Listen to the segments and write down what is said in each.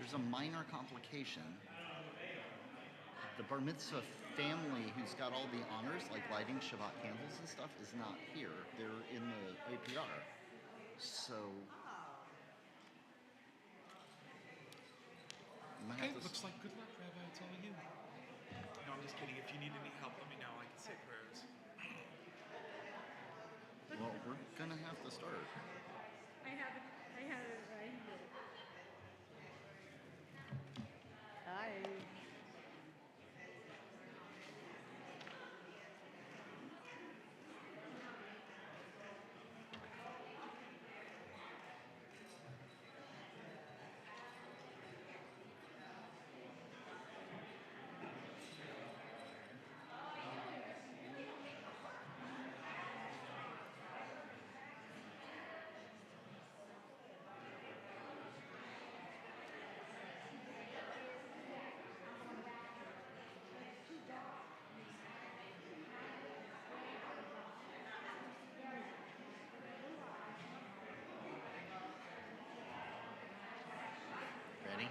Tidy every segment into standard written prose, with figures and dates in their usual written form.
there's a minor complication. The bar mitzvah family who's got all the honors, like lighting Shabbat candles and stuff, is not here. They're in the APR. So you might Okay, have to looks like good luck, Rabbi. It's all you. No, I'm just kidding. If you need any help, let me know. I can say prayers. well, we're gonna have to start. I have it right here. Hi. Ready?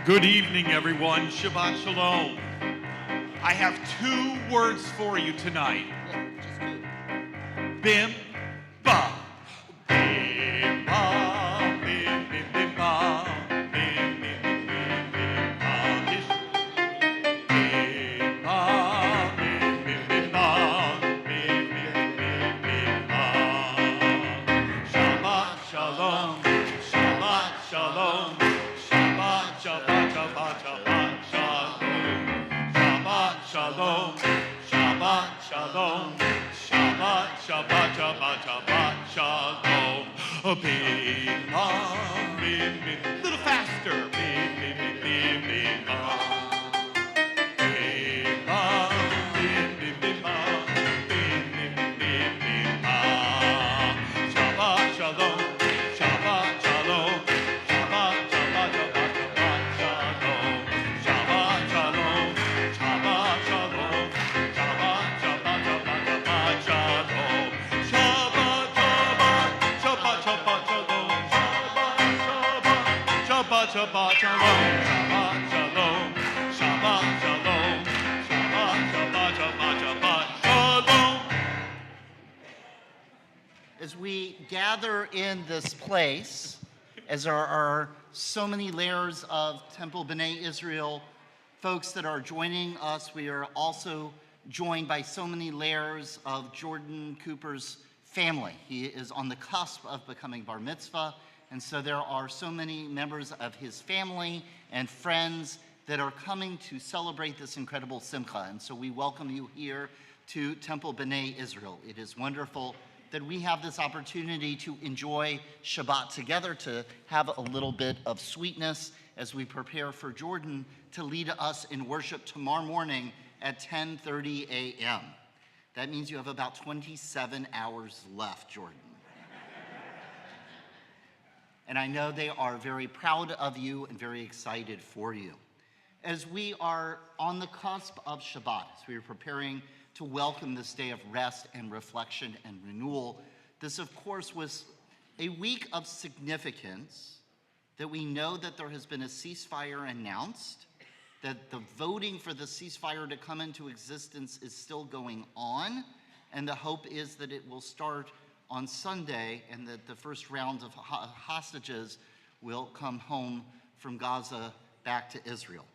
Good evening, everyone. Shabbat Shalom. I have 2 words for you tonight. Yeah, just do. Bim, ba. Bim, ba. Bim, bim, bim, ba. Bim, bim, bim, bim, bim, ba. Bim, ba. Bim, bim, bim, ba. Bim, bim, bim, bim, ba. Shabbat Shalom. Shabbat Shalom. Shabbat, Shabbat, Shabbat, Shabbat, Shalom. Shabbat, Shalom. Shabbat, Shabbat, Shabbat, Shabbat, Shalom. Bim, bam, bim, bim. Little faster. Bim, bim, bim, bim, bim, bam. Bim, bam, bim, bim, bim, bam. Bim, bim, bim, bim, bim, bam. Shabbat, Shalom. Shabbat, Shalom. Shabbat, Shabbat, Shabbat, Shabbat, Shalom. Shabbat, Shalom. Shabbat, Shalom. Shabbat, Shabbat, Shabbat, Shabbat, Shalom. Shabbat, Shabbat, Shabbat, Shabbat, Shalom. Shabbat, Shabbat, Shabbat, Shabbat, Shalom. Shabbat, Shalom. Shabbat, Shalom. Shabbat, Shabbat, Shabbat, Shabbat, Shalom. As we gather in this place, as there are so many layers of Temple B'nai Israel folks that are joining us, we are also joined by so many layers of Jordan Cooper's family. He is on the cusp of becoming bar mitzvah, and so there are so many members of his family and friends that are coming to celebrate this incredible simcha. And so we welcome you here to Temple B'nai Israel. It is wonderful that we have this opportunity to enjoy Shabbat together, to have a little bit of sweetness as we prepare for Jordan to lead us in worship tomorrow morning at 10:30 a.m. That means you have about 27 hours left, Jordan. And I know they are very proud of you and very excited for you. As we are on the cusp of Shabbat, as we are preparing to welcome this day of rest and reflection and renewal, this of course was a week of significance, that we know that there has been a ceasefire announced, that the voting for the ceasefire to come into existence is still going on, and the hope is that it will start on Sunday and that the first round of hostages will come home from Gaza back to Israel.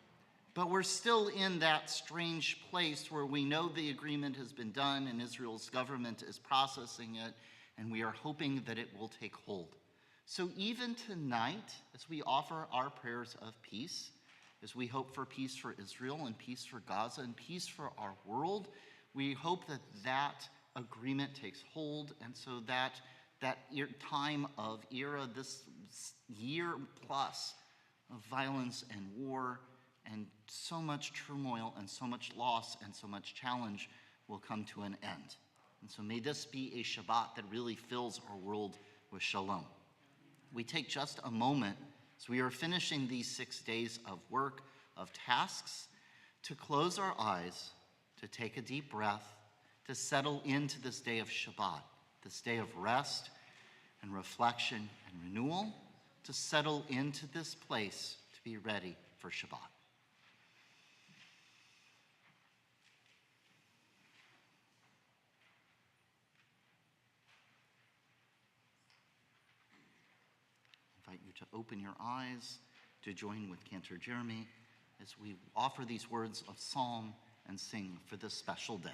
But we're still in that strange place where we know the agreement has been done and Israel's government is processing it, and we are hoping that it will take hold. So even tonight, as we offer our prayers of peace, as we hope for peace for Israel and peace for Gaza and peace for our world, we hope that that agreement takes hold, and so that time of era, this year plus of violence and war and so much turmoil and so much loss and so much challenge will come to an end. And so may this be a Shabbat that really fills our world with shalom. We take just a moment as we are finishing these 6 days of work, of tasks, to close our eyes, to take a deep breath, to settle into this day of Shabbat, this day of rest and reflection and renewal, to settle into this place to be ready for Shabbat. I invite you to open your eyes to join with Cantor Jeremy as we offer these words of psalm and sing for this special day.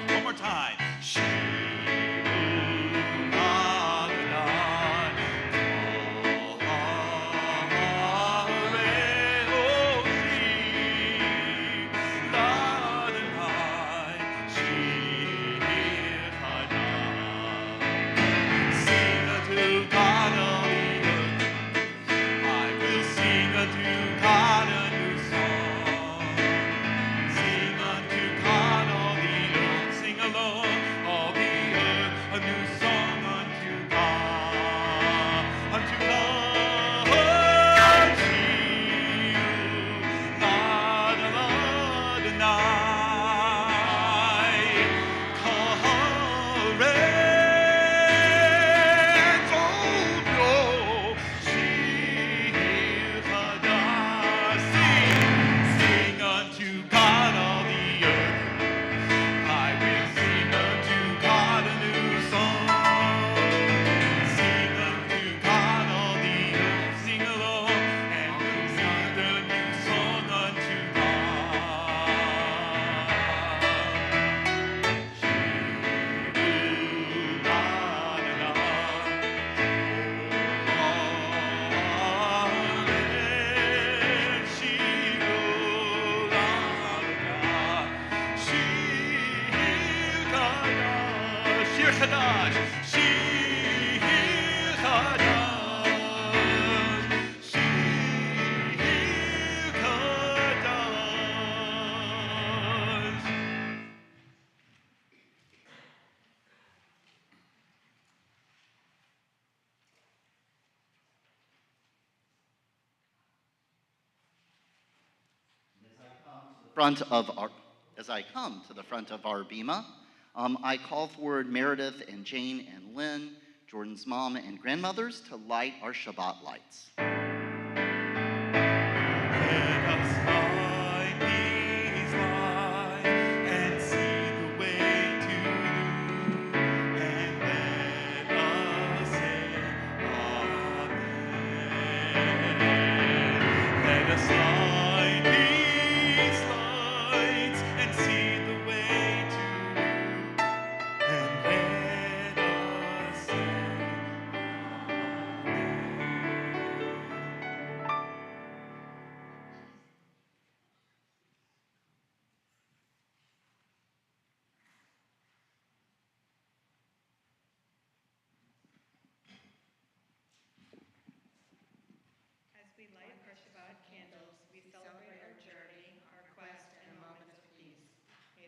One more time. As I come to the front of our bima, I call forward Meredith and Jane and Lynn, Jordan's mom and grandmothers, to light our Shabbat lights. As we light our Shabbat candles, we celebrate our journey, our quest, and a moment of peace. May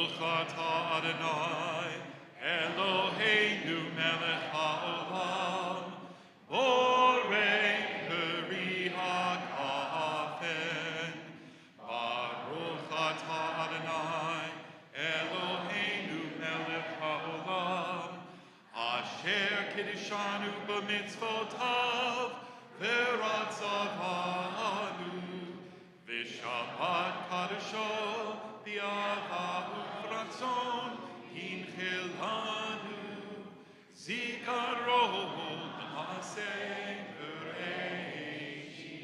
Baruch atah Adonai, Eloheinu melech haolam, borei peri hakafen. Baruch atah Adonai, Eloheinu melech haolam, asher kiddushanu b'mitzvotav, v'ratzavanu, v'shabbat kadusho, v'avahu v'ratzon, hinchilanu, zikaron l'maseh bereishi,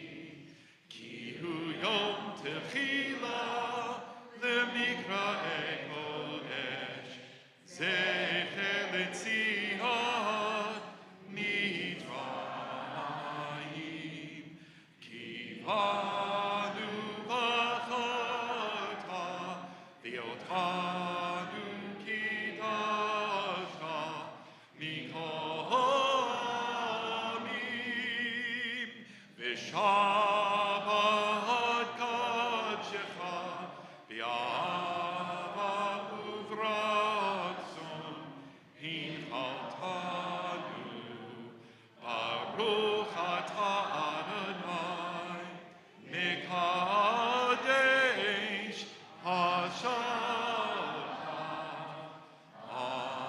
ki hu yom tefila l'mikra'e kodesh, zecher l'tzion mitrayim, ki hanu v'chata, v'yotanu kidashta, mikomim, v'shabbat kadshecha, v'yavahu v'ratzon, hinchaltanu, Baruch atah Adonai, Mekadesh Hashalach. Amen.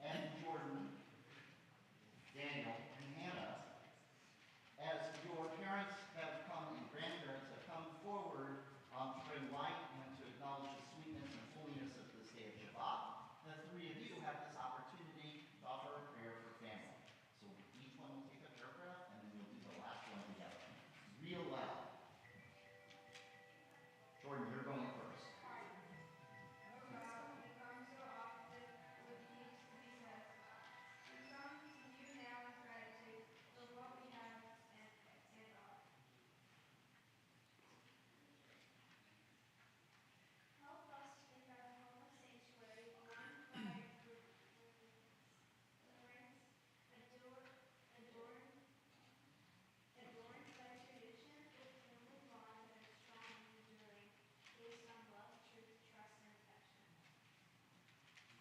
And Jordan, Daniel, and Hannah, as your parents have come and grandparents have come forward to bring light and to acknowledge the sweetness and holiness of this day of Shabbat, the three of you have this opportunity to offer a prayer for family. So each one will take a paragraph, and then we'll do the last one together. Real loud. Jordan, you're going first.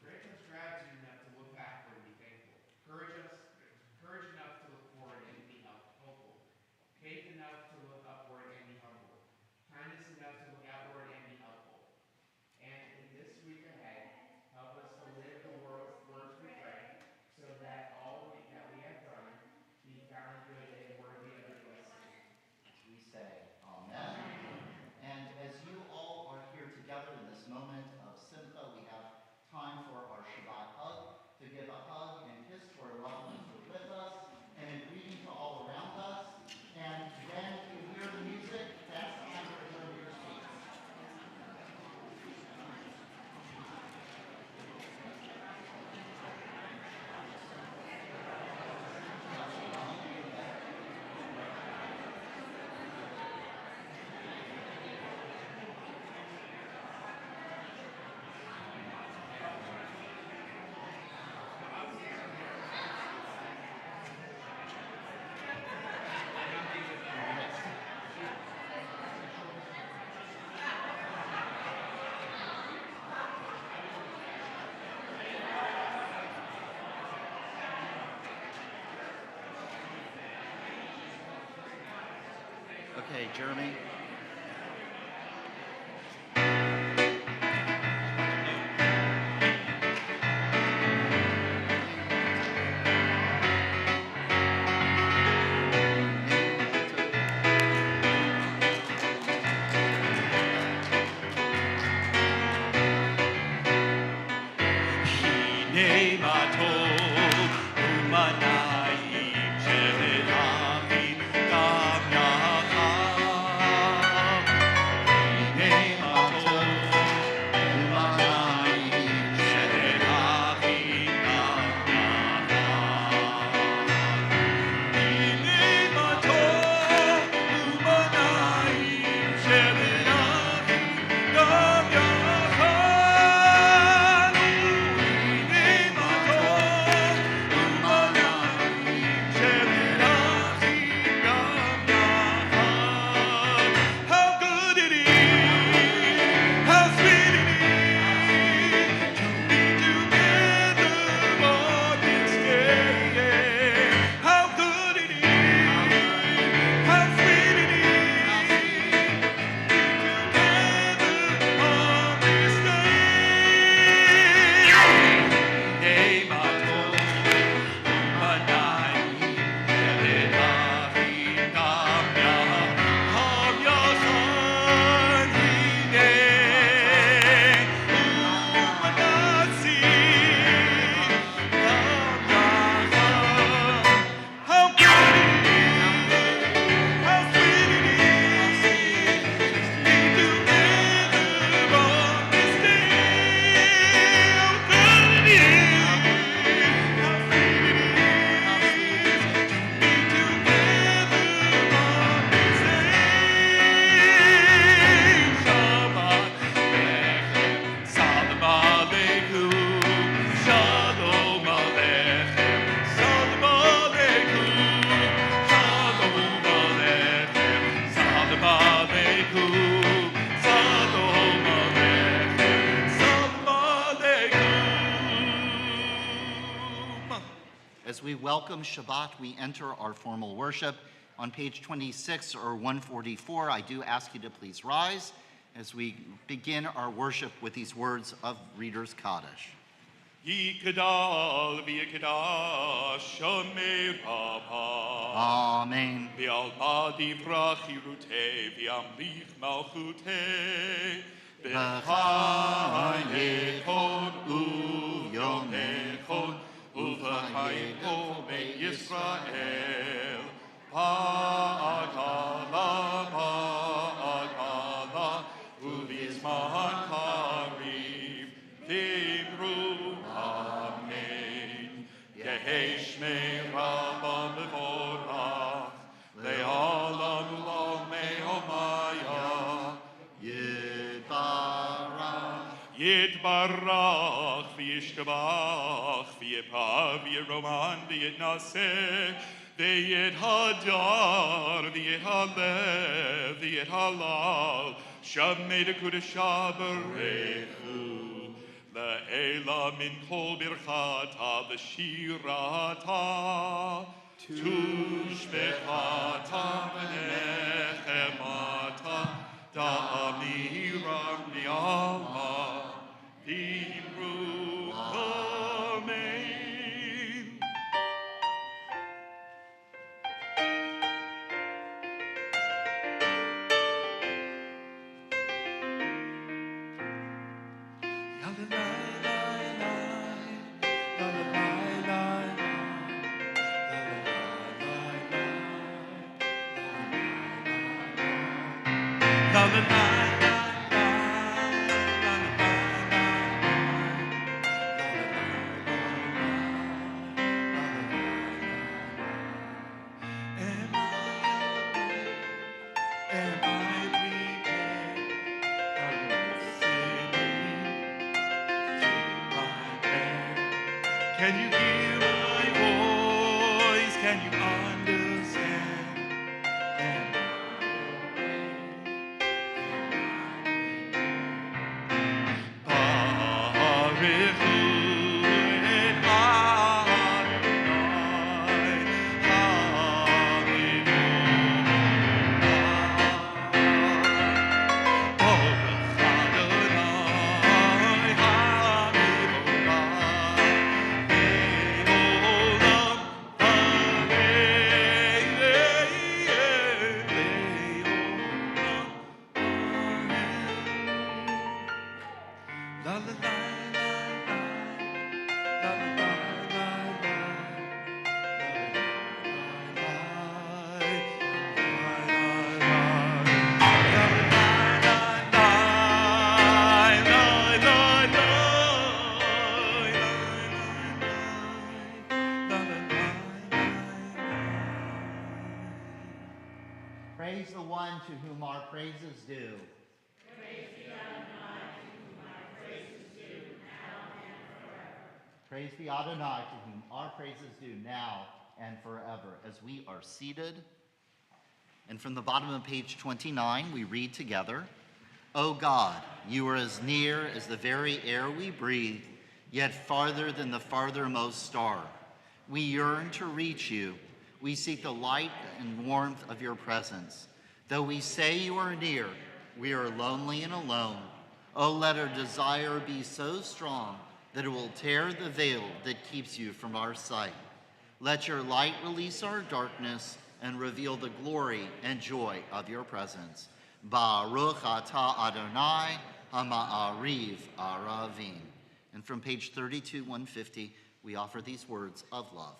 Grant us gratitude enough to look backward and be thankful. Courage enough to look forward and be hopeful. Faith enough to look upward and be humble. Kindness enough to look outward and be helpful. And in this week ahead, help us to live the words we pray, so that all that we have done be found good and worthy of your blessing. We say Amen. And as you all are here together in this moment of simcha, we have time for our Shabbat hug, to give a hug and kiss to our loved ones who are with us, and a greeting to all around us. And when you hear the music, that's the time to return to your seats. Okay, Jeremy. Hine matov umanayim she'elachim gam yachad. we welcome Shabbat, we enter our formal worship. On page 26 or 144, I do ask you to please rise as we begin our worship with these words of Reader's Kaddish. Yikadal v'yikadash Shomei Rabba. Amen. V'alma divrach yirutei v'yamlich malchutei. B'chayechon u'yomechon Uv'chayechon be'Yisrael. Pa'akala, pa'akala, uv'yizman kariv. V'imru amen. Yehei shmei Rabba mevorach. Le'olam u'lam me'omaya. Yitbarach v'yishtabach v'yipav v'yiroman v'yitnaseh v'yithadar v'yithalev v'yithalal shamei dekudesha barechu le'ela min kol birchata v'shirata tushbechata v'nechemata da'amiram li'alma V'imru amen. La la la. Can you hear my voice? Can you understand? Am I Baruchu et Adonai, Hallelujah. Baruch Adonai, La la la la la la la Praise the one to whom our praise is due. Praise be Adonai, to whom our praise is due now and forever. As we are seated, and from the bottom of page 29, we read together, O God, you are as near as the very air we breathe, yet farther than the farthermost star. We yearn to reach you. We seek the light and warmth of your presence. Though we say you are near, we are lonely and alone. Oh, let our desire be so strong that it will tear the veil that keeps you from our sight. Let your light release our darkness and reveal the glory and joy of your presence. Baruch atah Adonai hama'ariv aravim. And from page 32, 150, we offer these words of love.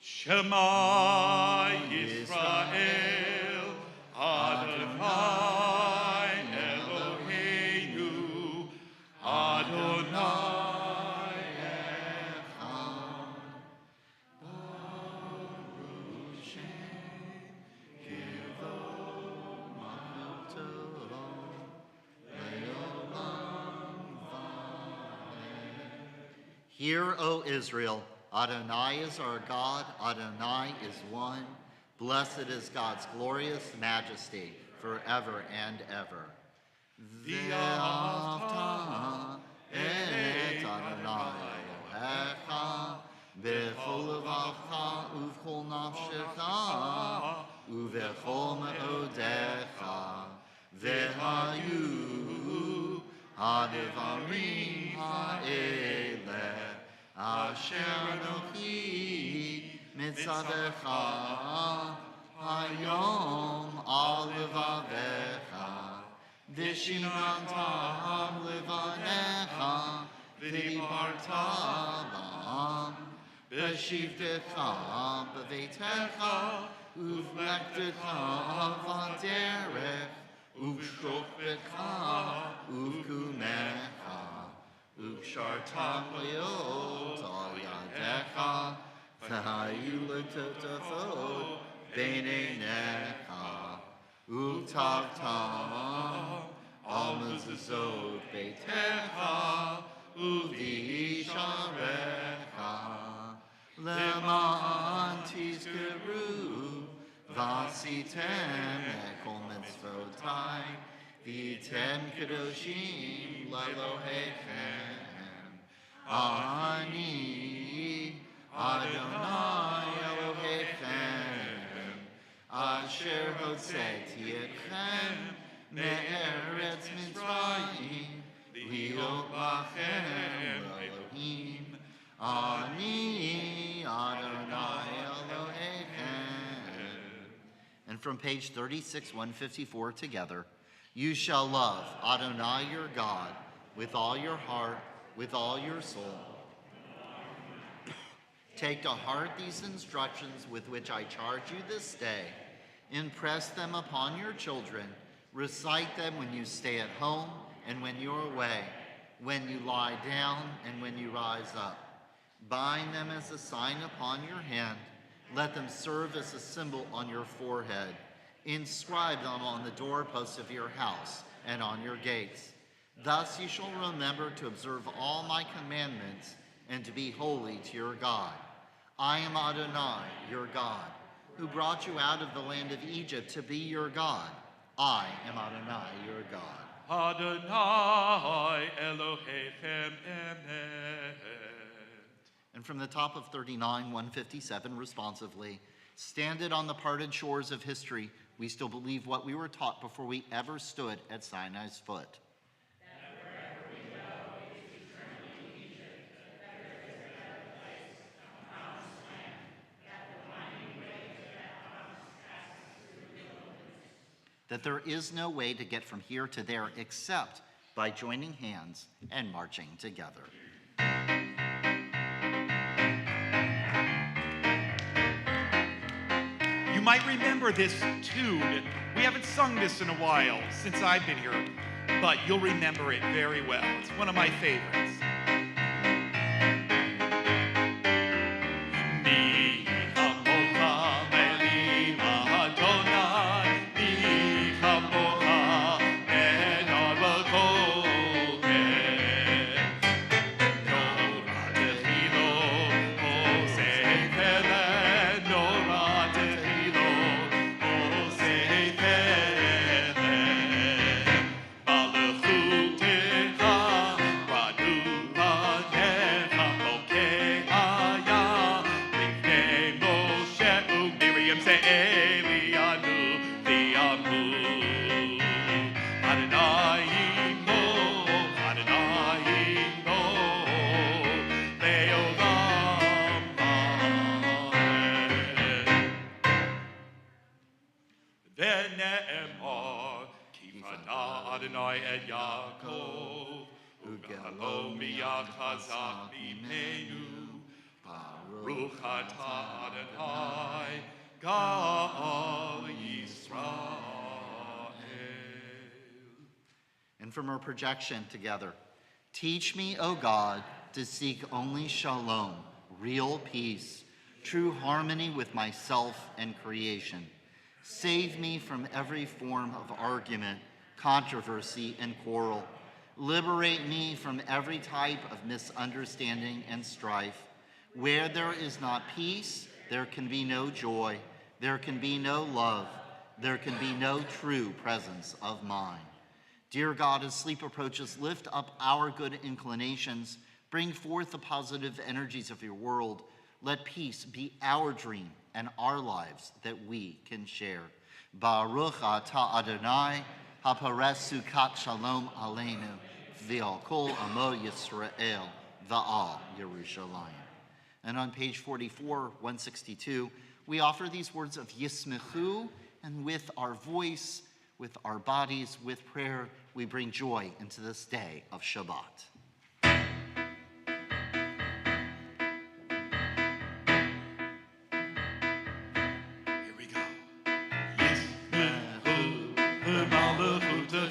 Shema Yisrael, Adonai Eloheinu, Adonai Echad. Baruch Shem Kivod Malto Le'olam Vaed. Hear, O Israel, Adonai is our God, Adonai is one. Blessed is God's glorious majesty forever and ever. Ve'ahavta et Adonai Elohecha b'chol levacha u'v'chol nafshecha u'v'chol me'odecha ve'hayu ha'devarim ha'eleh Asher Anochi Mitzavecha Hayom Al Levavecha Vishinantam Levanecha V'dibarta Ba'am B'shivtecha B'veitecha Uv'lektecha V'derech Uv'shokbecha Uv'kumecha Ukshartam leot al yadecha, v'hayu l'totafot b'neinecha, uktavtam al mezuzot beitecha, uv'yisharecha, leman tizkeru, v'asitem ekol mitzvotai, v'yitem kedoshim l'Elohechem. Ani Adonai Elohechem, Asher hotzeti etchem me'eretz Mitzrayim, liot lachem Elohim. Ani Adonai Elohechem. And from page 36, 154 together, you shall love Adonai your God with all your heart, with all your soul. Take to heart these instructions with which I charge you this day. Impress them upon your children. Recite them when you stay at home and when you're away, when you lie down and when you rise up. Bind them as a sign upon your hand. Let them serve as a symbol on your forehead. Inscribe them on the doorposts of your house and on your gates. Thus you shall remember to observe all my commandments and to be holy to your God. I am Adonai, your God, who brought you out of the land of Egypt to be your God. I am Adonai, your God. Adonai Elohechem Emet. And from the top of 39, 157 responsively, stand it on the parted shores of history. We still believe what we were taught before we ever stood at Sinai's foot. That there is no way to get from here to there except by joining hands and marching together. You might remember this tune. We haven't sung this in a while since I've been here, but you'll remember it very well. It's one of my favorites. Adonai et Yaakov, Ugalo miyat hazak mimenu, Baruch atah Adonai, Gal Yisrael. And from our projection together, teach me, O God, to seek only shalom, real peace, true harmony with myself and creation. Save me from every form of argument, controversy, and quarrel. Liberate me from every type of misunderstanding and strife. Where there is not peace, there can be no joy, there can be no love, there can be no true presence of mind. Dear God, as sleep approaches, lift up our good inclinations, bring forth the positive energies of your world. Let peace be our dream and our lives that we can share. Baruch atah Adonai, hapares sukat shalom aleinu, v'al kol amo Yisrael, v'al Yerushalayim. And on page 44, 162, we offer these words of Yismechu, and with our voice, with our bodies, with prayer, we bring joy into this day of Shabbat. Here we go. Yismechu v'malachutah,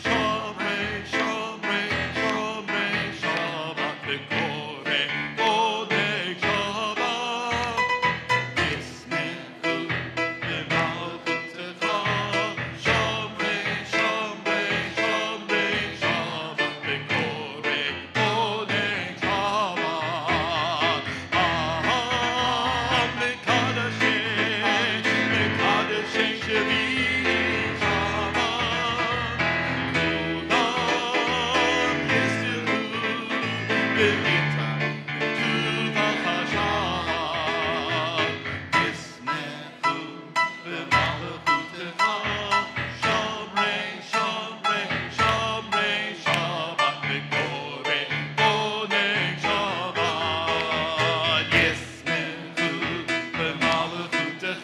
Shomrei, Shomrei, Shomrei, Shabbat v'koreh, Kodei Shabbat. Yismechu v'malachutah, Shomrei, Shomrei, Shomrei, Shabbat v'koreh, Kodei Shabbat. Aham v'kadashei, v'kadashei shevi Shabbat. Kulam yisru b'mita v'tuvachashat. Yismechu v'malachutah, Shomrei, Shomrei, Shomrei, Shabbat v'koreh, Kodei Shabbat. Yismechu v'malachutah,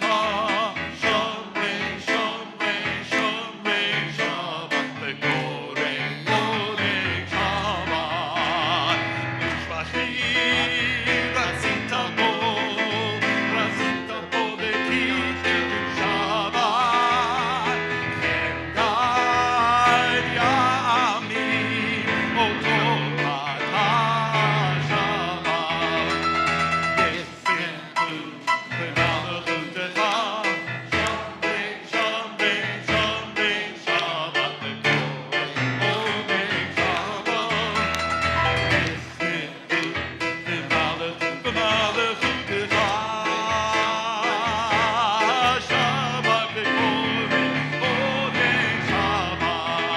Shomrei, Shomrei, Shomrei, Shabbat v'koreh, Kodei Shabbat. Ushvashi ratzita bo v'kiteru Shabbat. Kedai yamim oto atah Shabbat. Yismechu v'malachutah, Shomrei, Shomrei, Shomrei, Shabbat v'koreh, Kodei Shabbat. Yismechu v'malachutah, Shabbat v'koreh, Kodei Shabbat.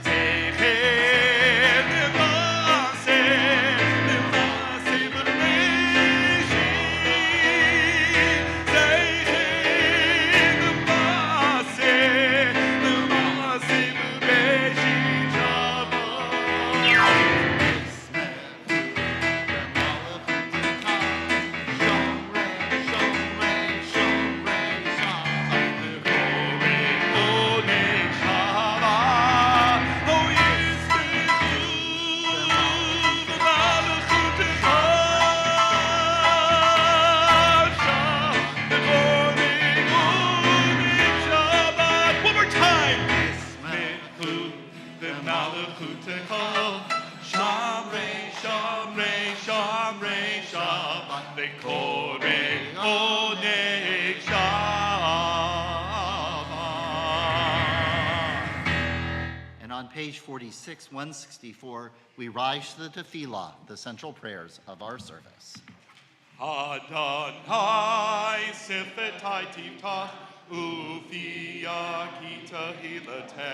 Zecher l'maaseh, l'maaseh b'Rishit. Zecher l'maaseh, l'maaseh b'Rishit Shabbat. One more time. Shamrei, Shamrei, Shamrei, Shabbat v'koreh, Kodei Shabbat. And on page 46, 164, we rise to the tefillah, the central prayers of our service. Adonai sifetai tiftach, ufia ki tehilatecha.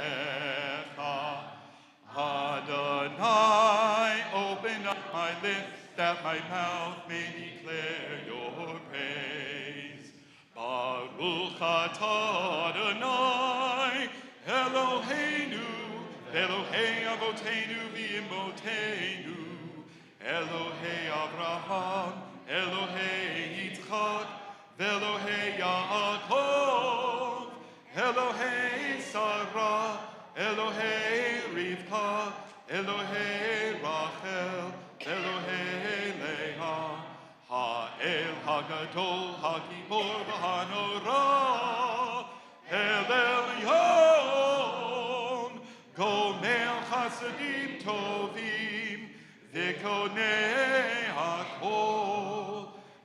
Adonai, open up my lips, that my mouth may declare your praise. Baruch atah Adonai, Eloheinu, Elohei Avotenu v'Imotenu, Elohei Abraham, Elohei Yitzchak, Velohei Yaakov, Elohei Sarah, Elohei Rivka, Elohei Rachel, Elohei Leah. Hagadol, Hagibor, Hanora, El Elyon, Gomel Chasadim Tovim, Vikonei Hakol,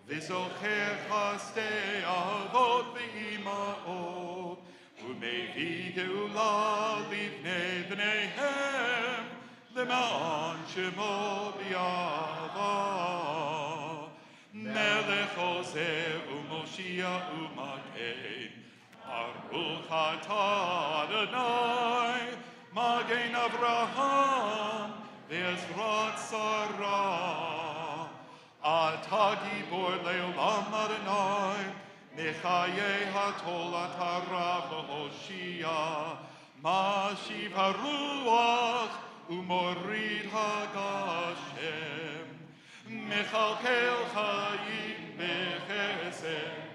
Vizocher Chastei Avot V'imaot, Umevi Geula Livnei Bneihem, Leman Shemo B'Yava, Melech Hoseh Umoshia Umakein, Baruch Atah Adonai, Magen Avraham, Ve'ezrat Sarah, Atah Gibor Le'olam Adonai, Mechayeh HaTolat Harav Hoshia, Mashiv HaRuach, Umorid HaGashem, Mechalkel Chayim Bechesed,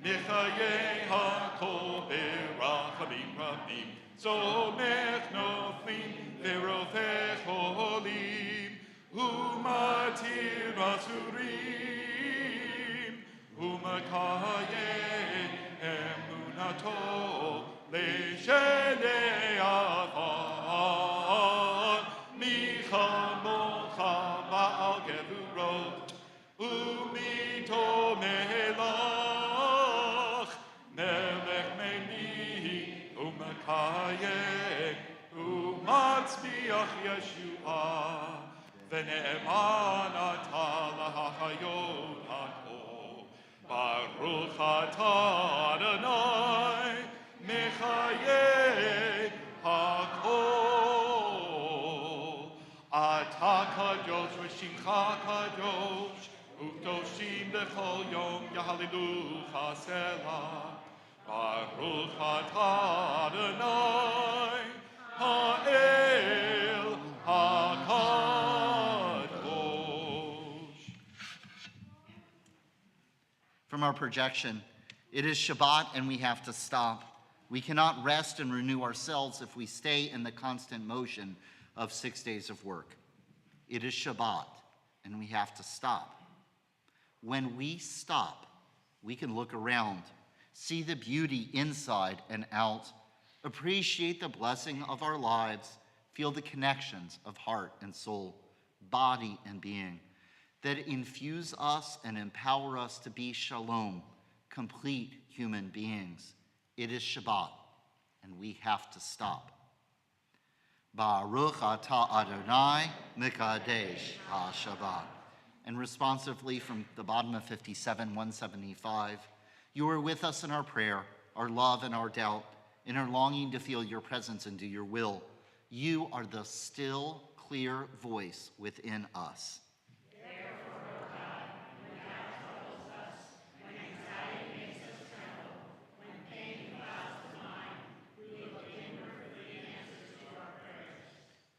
Mechayeh HaKol Berachamim Rabim, Somech Noflim Ve'rofech Holim, Umatir Asurim, Umakayeh Emunato, Le'shenei Avan, Michamocha Ba'al Gevurot, Umito Melach, Melech Meni, Umakayeh, Umatzmiach Yeshua, V'ne'eman atah lahachayot hakol, Baruch atah Adonai, Mechayeh hakol. Atah kadosh v'shimcha kadosh, U'kdoshim b'chol yom yahalilucha selah. Baruch atah Adonai, ha'el hakadosh. From our projection, it is Shabbat and we have to stop. We cannot rest and renew ourselves if we stay in the constant motion of 6 days of work. It is Shabbat and we have to stop. When we stop, we can look around, see the beauty inside and out, appreciate the blessing of our lives, feel the connections of heart and soul, body and being, that infuse us and empower us to be shalom, complete human beings. It is Shabbat, and we have to stop. Baruch atah Adonai Mekadesh HaShabbat. And responsively from the bottom of 57, 175, you are with us in our prayer, our love and our doubt, in our longing to feel your presence and do your will. You are the still, clear voice within us.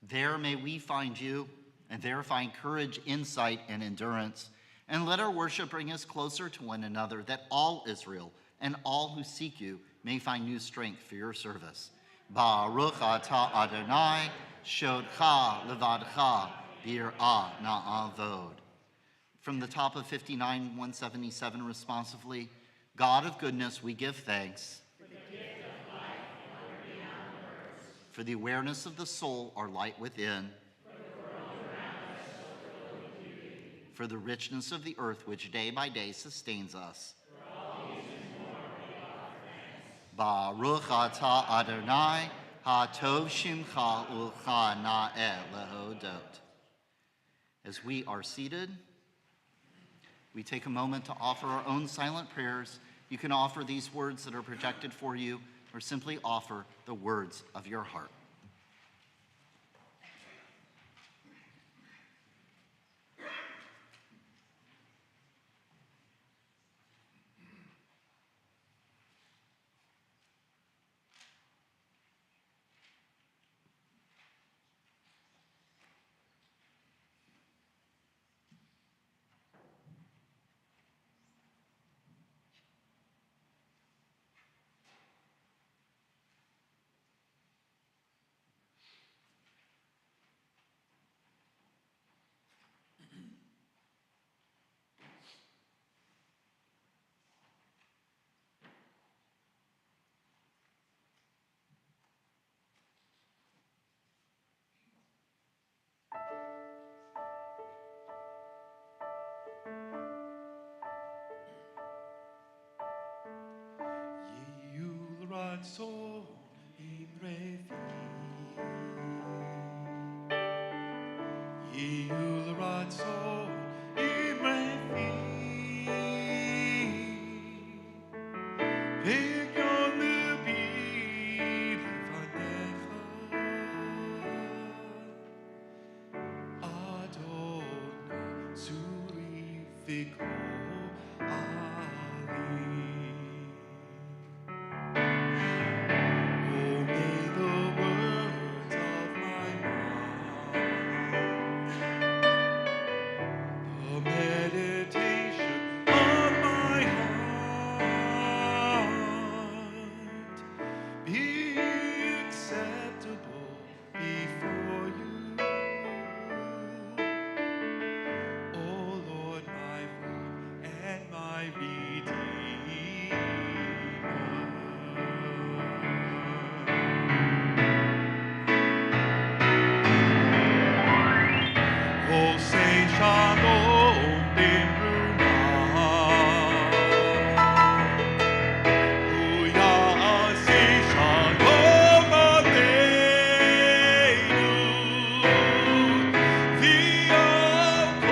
There may we find you, and there find courage, insight, and endurance. And let our worship bring us closer to one another, that all Israel and all who seek you may find new strength for your service. Baruch atah Adonai, shodcha levadcha, bir'ah na'avod. From the top of 59, 177 responsively, God of goodness, we give thanks. For the awareness of the soul, our light within. For the richness of the earth, which day by day sustains us. Baruch atah Adonai, ha'tov shimcha u'cha na'eh lehodot. As we are seated, we take a moment to offer our own silent prayers. You can offer these words that are projected for you, or simply offer the words of your heart. ratson imrevi. Iul ratson imrevi. Veglion nubil vanecha. Adonai suri viko ali. Oh, may the words of my mouth, the meditation of my heart be acceptable before you. Oh Lord, my rock and my redeemer. Oh, say shalom bimruma. Oh, say shalom aleinu. V'yakov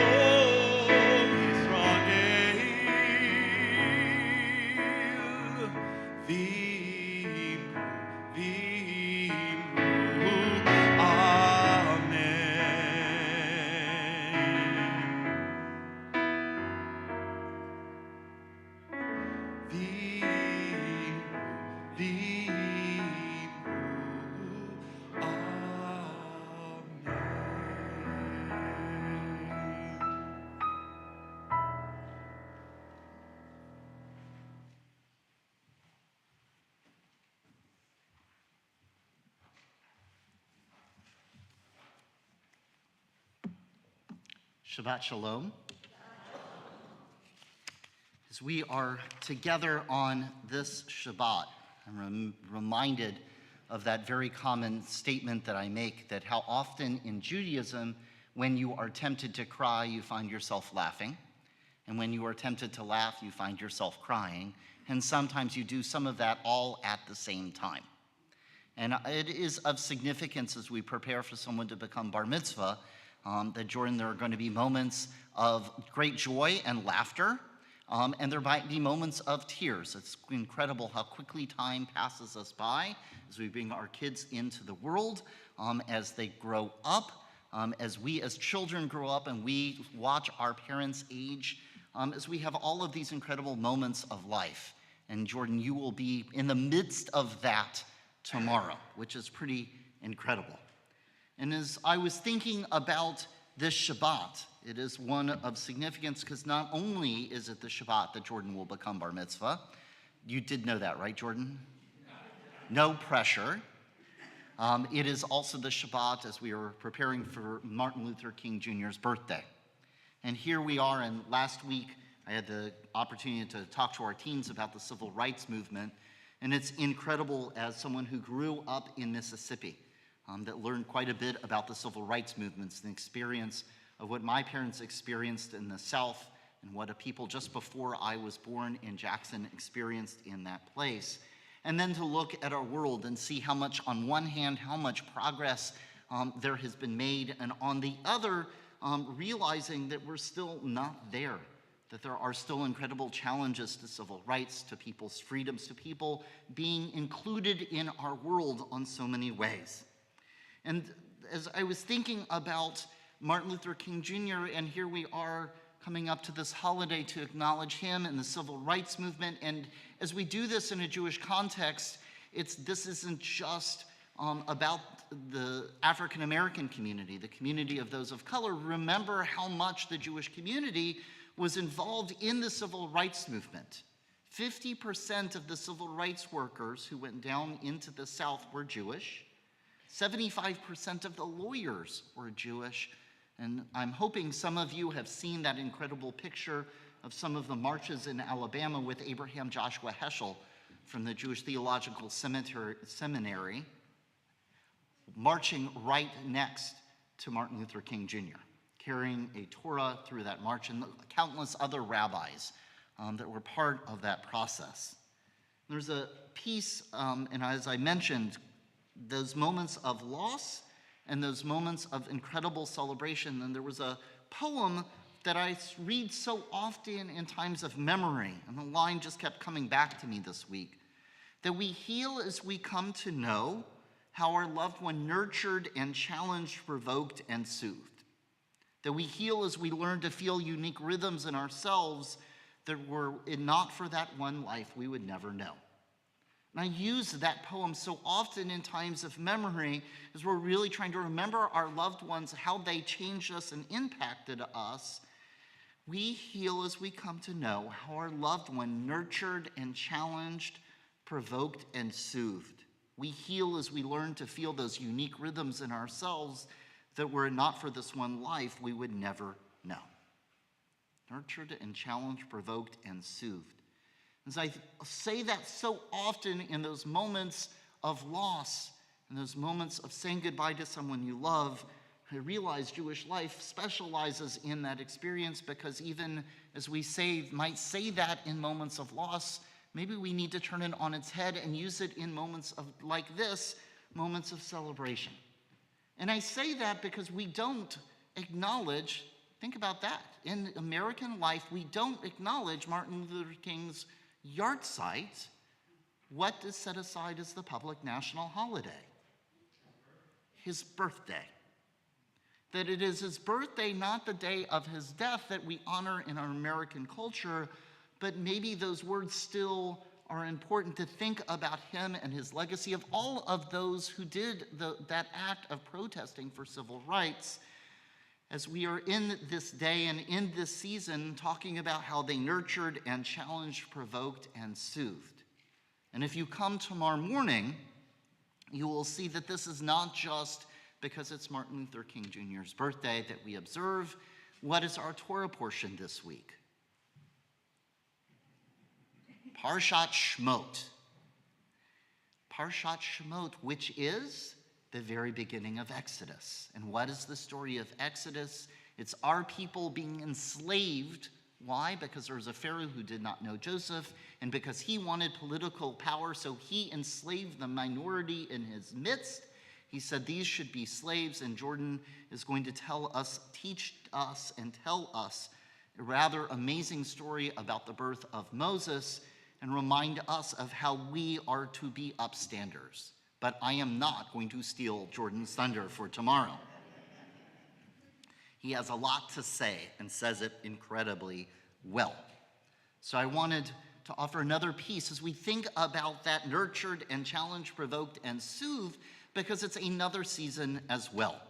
Yisrael. V'imru, amen. Shabbat Shalom. As we are together on this Shabbat, I'm reminded of that very common statement that I make, that how often in Judaism, when you are tempted to cry, you find yourself laughing. And when you are tempted to laugh, you find yourself crying. And sometimes you do some of that all at the same time. And it is of significance as we prepare for someone to become bar mitzvah, that Jordan, there are going to be moments of great joy and laughter, and there might be moments of tears. It's incredible how quickly time passes us by as we bring our kids into the world, as they grow up, as we as children grow up and we watch our parents age, as we have all of these incredible moments of life. And Jordan, you will be in the midst of that tomorrow, which is pretty incredible. And as I was thinking about this Shabbat, it is one of significance because not only is it the Shabbat that Jordan will become bar mitzvah. You did know that, right, Jordan? No pressure. It is also the Shabbat as we are preparing for Martin Luther King Jr.'s birthday. And here we are, and last week I had the opportunity to talk to our teens about the civil rights movement, and it's incredible as someone who grew up in Mississippi, that learned quite a bit about the civil rights movements and experience of what my parents experienced in the South and what a people just before I was born in Jackson experienced in that place. And then to look at our world and see how much, on one hand, how much progress there has been made, and on the other, realizing that we're still not there, that there are still incredible challenges to civil rights, to people's freedoms, to people being included in our world on so many ways. And as I was thinking about Martin Luther King Jr., and here we are coming up to this holiday to acknowledge him and the civil rights movement, and as we do this in a Jewish context, this isn't just about the African American community, the community of those of color. Remember how much the Jewish community was involved in the civil rights movement. 50% of the civil rights workers who went down into the South were Jewish. 75% of the lawyers were Jewish, and I'm hoping some of you have seen that incredible picture of some of the marches in Alabama with Abraham Joshua Heschel from the Jewish Theological Seminary, marching right next to Martin Luther King Jr., carrying a Torah through that march, and countless other rabbis that were part of that process. There's a piece, and as I mentioned, those moments of loss and those moments of incredible celebration. And there was a poem that I read so often in times of memory, and the line just kept coming back to me this week, that we heal as we come to know how our loved one nurtured and challenged, provoked, and soothed. That we heal as we learn to feel unique rhythms in ourselves that were it not for that one life, we would never know. And I use that poem so often in times of memory as we're really trying to remember our loved ones, how they changed us and impacted us. We heal as we come to know how our loved one nurtured and challenged, provoked, and soothed. We heal as we learn to feel those unique rhythms in ourselves that were it not for this one life, we would never know. Nurtured and challenged, provoked, and soothed. As I say that so often in those moments of loss, in those moments of saying goodbye to someone you love, I realize Jewish life specializes in that experience, because even as we might say that in moments of loss, maybe we need to turn it on its head and use it in moments of like this, moments of celebration. And I say that because we don't acknowledge, think about that, in American life, we don't acknowledge Martin Luther King's yahrzeit. What is set aside as the public national holiday? His birthday. That it is his birthday, not the day of his death, that we honor in our American culture, but maybe those words still are important to think about him and his legacy of all of those who did that act of protesting for civil rights, as we are in this day and in this season talking about how they nurtured and challenged, provoked, and soothed. And if you come tomorrow morning, you will see that this is not just because it's Martin Luther King Jr.'s birthday that we observe. What is our Torah portion this week? Parshat Shemot. Parshat Shemot, which is the very beginning of Exodus. And what is the story of Exodus? It's our people being enslaved. Why? Because there was a Pharaoh who did not know Joseph, and because he wanted political power, so he enslaved the minority in his midst. He said these should be slaves, and Jordan is going to teach us, and tell us a rather amazing story about the birth of Moses, and remind us of how we are to be upstanders. But I am not going to steal Jordan's thunder for tomorrow. He has a lot to say and says it incredibly well. So I wanted to offer another piece as we think about that nurtured and challenged, provoked, and soothed, because it's another season as well.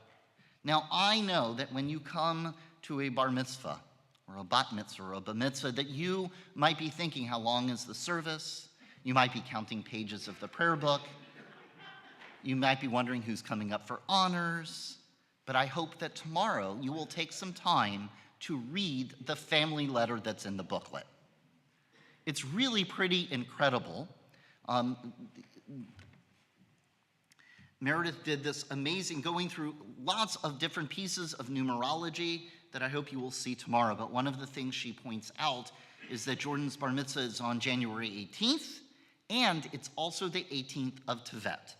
Now, I know that when you come to a bar mitzvah, or a bat mitzvah, or a bar mitzvah, that you might be thinking, how long is the service? You might be counting pages of the prayer book. You might be wondering who's coming up for honors. But I hope that tomorrow you will take some time to read the family letter that's in the booklet. It's really pretty incredible. Meredith did this amazing, going through lots of different pieces of numerology that I hope you will see tomorrow. But one of the things she points out is that Jordan's bar mitzvah is on January 18th, and it's also the 18th of Tevet.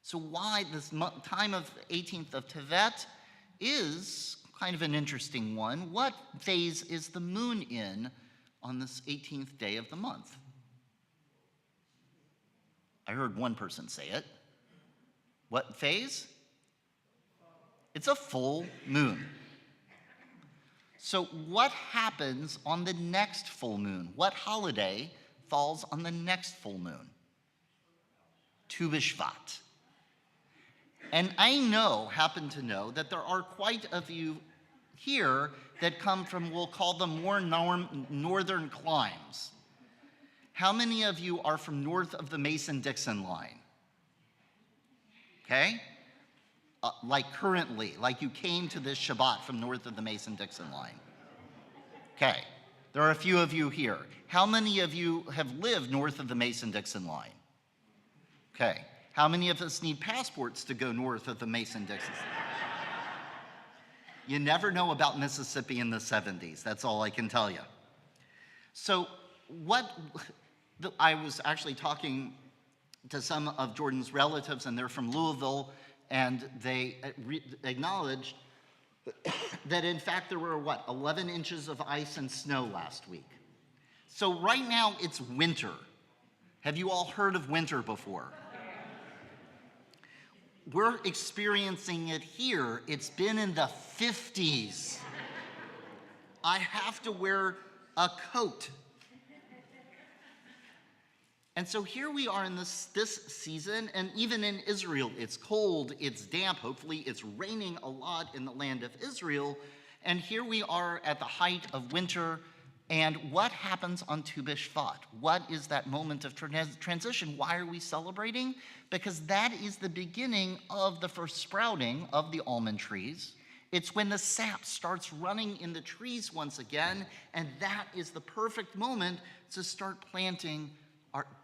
So why this time of 18th of Tevet is kind of an interesting one. What phase is the moon in on this 18th day of the month? I heard one person say it. What phase? It's a full moon. So what happens on the next full moon? What holiday falls on the next full moon? Tu B'Shvat. And I happen to know, that there are quite a few here that come from, we'll call them more northern climes. How many of you are from north of the Mason-Dixon line? Okay? Like currently, like you came to this Shabbat from north of the Mason-Dixon line. Okay, there are a few of you here. How many of you have lived north of the Mason-Dixon line? Okay, how many of us need passports to go north of the Mason-Dixon line? You never know about Mississippi in the 70s, that's all I can tell you. So I was actually talking to some of Jordan's relatives, and they're from Louisville, and they acknowledged that in fact there were, 11 inches of ice and snow last week. So right now it's winter. Have you all heard of winter before? We're experiencing it here. It's been in the 50s. I have to wear a coat. And so here we are in this season, and even in Israel, it's cold, it's damp, hopefully it's raining a lot in the land of Israel. And here we are at the height of winter, and what happens on Tu B'Shvat? What is that moment of transition? Why are we celebrating? Because that is the beginning of the first sprouting of the almond trees. It's when the sap starts running in the trees once again, and that is the perfect moment to start planting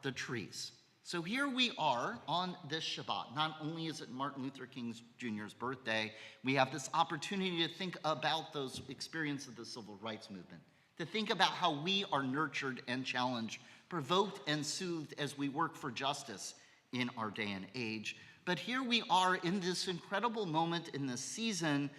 the trees. So here we are on this Shabbat. Not only is it Martin Luther King Jr.'s birthday, we have this opportunity to think about those experiences of the civil rights movement, to think about how we are nurtured and challenged, provoked and soothed as we work for justice in our day and age. But here we are in this incredible moment in this season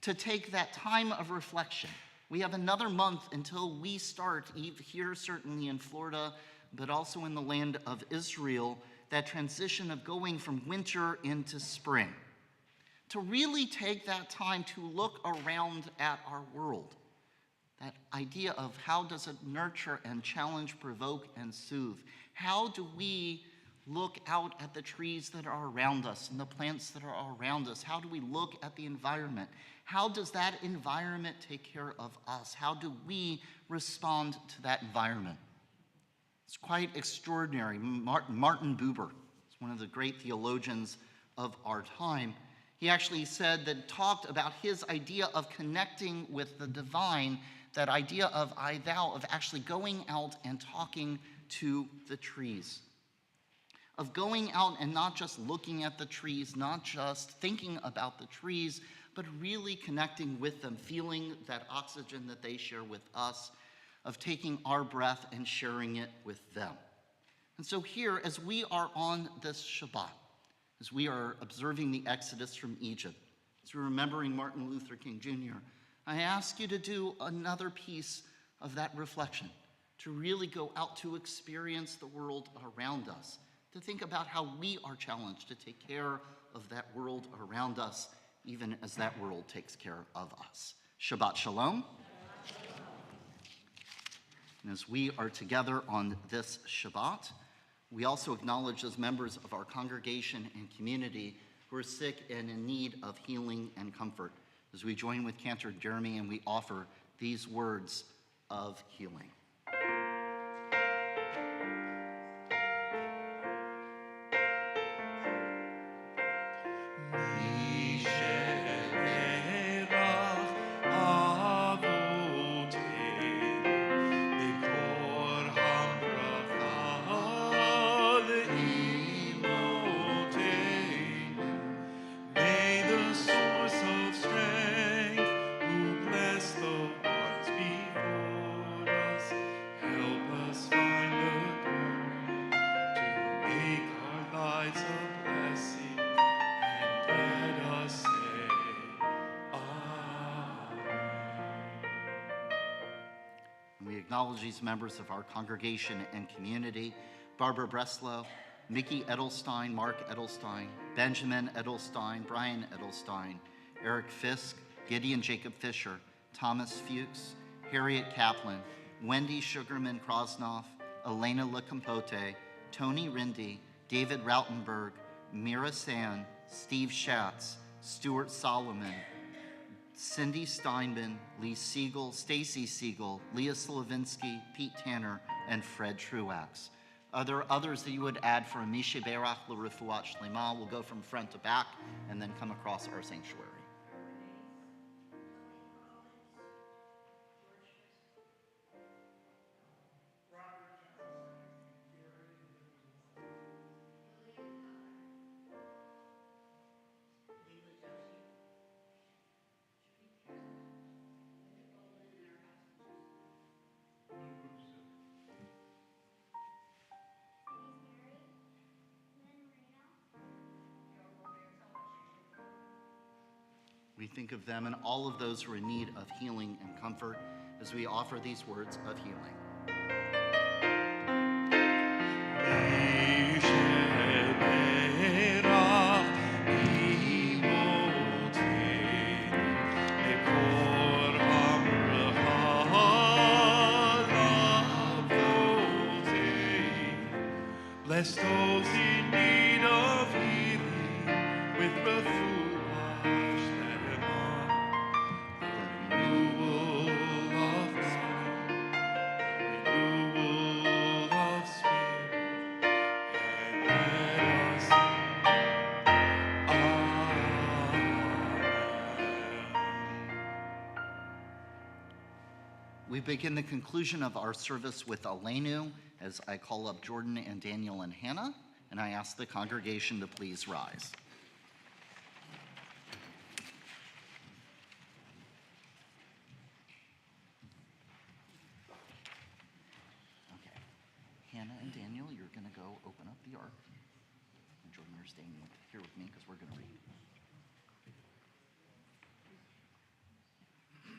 to take that time of reflection. We have another month until we start, here certainly in Florida, but also in the land of Israel, that transition of going from winter into spring. To really take that time to look around at our world. That idea of how does it nurture and challenge, provoke, and soothe? How do we look out at the trees that are around us and the plants that are around us? How do we look at the environment? How does that environment take care of us? How do we respond to that environment? It's quite extraordinary. Martin Buber is one of the great theologians of our time. He actually talked about his idea of connecting with the divine, that idea of I thou, of actually going out and talking to the trees. Of going out and not just looking at the trees, not just thinking about the trees, but really connecting with them, feeling that oxygen that they share with us, of taking our breath and sharing it with them. And so here, as we are on this Shabbat, as we are observing the Exodus from Egypt, as we're remembering Martin Luther King Jr., I ask you to do another piece of that reflection, to really go out to experience the world around us, to think about how we are challenged to take care of that world around us, even as that world takes care of us. Shabbat Shalom. And as we are together on this Shabbat, we also acknowledge as members of our congregation and community who are sick and in need of healing and comfort, as we join with Cantor Jeremy and we offer these words of healing. We acknowledge these members of our congregation and community: Barbara Breslow, Mickey Edelstein, Mark Edelstein, Benjamin Edelstein, Brian Edelstein, Eric Fisk, Gideon Jacob Fisher, Thomas Fuchs, Harriet Kaplan, Wendy Sugarman Krosnoff, Elena LeCompote, Tony Rindy, David Rautenberg, Mira San, Steve Schatz, Stuart Solomon, Cindy Steinman, Lee Siegel, Stacy Siegel, Leah Slavinsky, Pete Tanner, and Fred Truax. Are there others that you would add for Amisha Berach L'Refuat Shlema? We'll go from front to back and then come across our sanctuary. We think of them and all of those who are in need of healing and comfort as we offer these words of healing. Bless those in need of healing with refuah shlema, the renewal of body, the renewal of spirit, and let us sing Amen. We begin the conclusion of our service with Aleinu as I call up Jordan and Daniel and Hannah, and I ask the congregation to please rise. Okay. Hannah and Daniel, you're going to go open up the ark. And Jordan, you're staying here with me because we're going to read.